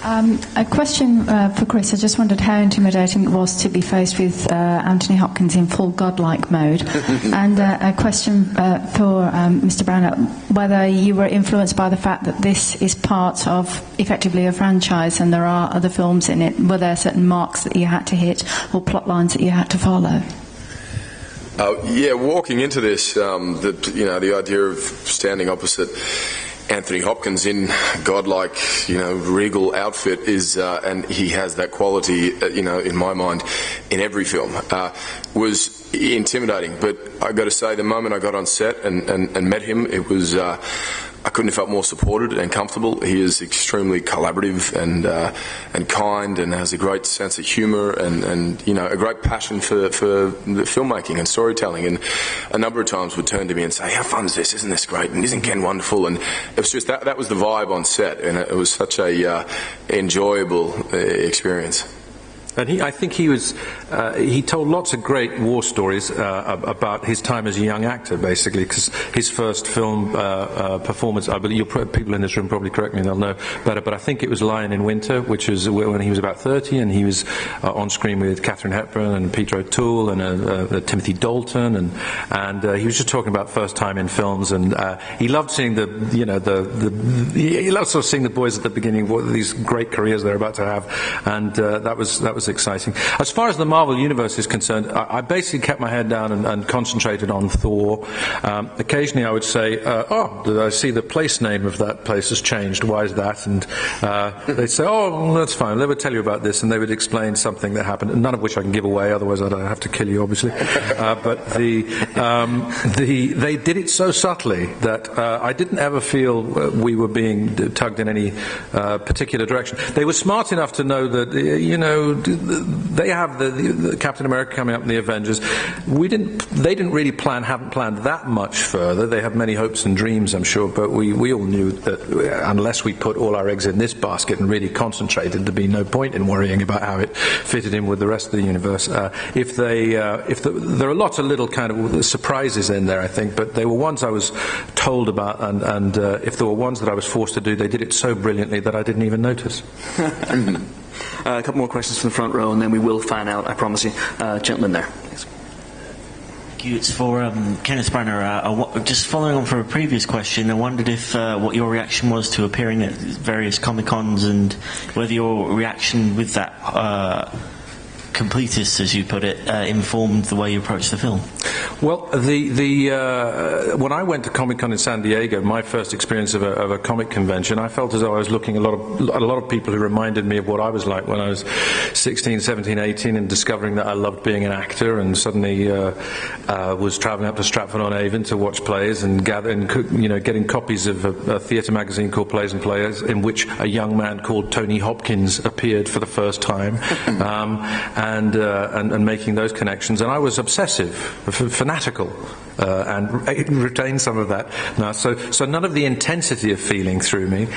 A question for Chris. I just wondered how intimidating it was to be faced with Anthony Hopkins in full godlike mode. And a question for Mr. Brown, whether you were influenced by the fact that this is part of, effectively, a franchise and there are other films in it. Were there certain marks that you had to hit or plot lines that you had to follow? Yeah, walking into this, the idea of standing opposite Anthony Hopkins in godlike, regal outfit is, and he has that quality, in my mind, in every film, was intimidating. But I got to say, the moment I got on set and met him, it was, I couldn't have felt more supported and comfortable. He is extremely collaborative and kind, and has a great sense of humour and a great passion for the filmmaking and storytelling. And a number of times would turn to me and say, "How fun is this? Isn't this great? And isn't Ken wonderful?" And it was just that was the vibe on set, and it was such a enjoyable experience. And I think he told lots of great war stories about his time as a young actor, basically, because his first film performance, I believe, people in this room probably correct me, they'll know better, but I think it was Lion in Winter, which was when he was about 30, and he was on screen with Katharine Hepburn and Peter O'Toole and Timothy Dalton, and he was just talking about first time in films, and he loved seeing he loved sort of seeing the boys at the beginning, what these great careers they're about to have, and that was exciting. As far as the Marvel Universe is concerned, I basically kept my head down and concentrated on Thor. Occasionally I would say, did I see the place name of that place has changed? Why is that? And they'd say, oh, that's fine. They would tell you about this, and they would explain something that happened, none of which I can give away, otherwise I'd have to kill you, obviously. But they did it so subtly that I didn't ever feel we were being tugged in any particular direction. They were smart enough to know that, they have the Captain America coming up in the Avengers. They didn't really haven't planned that much further. They had many hopes and dreams, I'm sure, but we all knew that unless we put all our eggs in this basket and really concentrated, there'd be no point in worrying about how it fitted in with the rest of the universe. There are lots of little kind of surprises in there, I think, but they were ones I was told about, and if there were ones that I was forced to do, they did it so brilliantly that I didn't even notice. A couple more questions from the front row, and then we will fan out, I promise you. Gentleman there. Yes. Thank you. It's for Kenneth Branagh. Just following on from a previous question, I wondered if what your reaction was to appearing at various Comic-Cons, and whether your reaction with that completist, as you put it, informed the way you approached the film. Well, when I went to Comic-Con in San Diego, my first experience of a comic convention, I felt as though I was looking at a lot of people who reminded me of what I was like when I was 16, 17, 18, and discovering that I loved being an actor, and suddenly was travelling up to Stratford-on-Avon to watch plays and getting copies of a theatre magazine called Plays and Players, in which a young man called Tony Hopkins appeared for the first time, and making those connections. And I was obsessive, fanatical, and retained some of that now. So none of the intensity of feeling through me.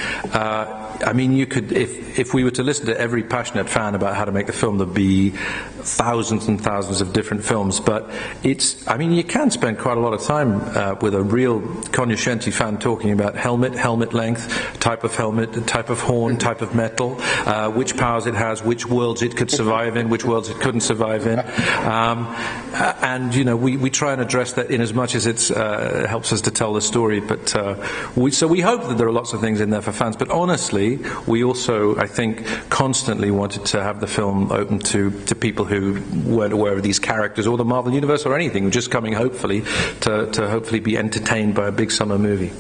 I mean, you could, if we were to listen to every passionate fan about how to make the film, there'd be thousands and thousands of different films. But you can spend quite a lot of time with a real cognoscenti fan talking about helmet length, type of helmet, type of horn, type of metal, which powers it has, which worlds it could survive in, which worlds it couldn't survive in. And we try and address that in as much as it helps us to tell the story. But we hope that there are lots of things in there for fans. But honestly, we also, I think, constantly wanted to have the film open to people who weren't aware of these characters or the Marvel Universe or anything, just coming hopefully to hopefully be entertained by a big summer movie.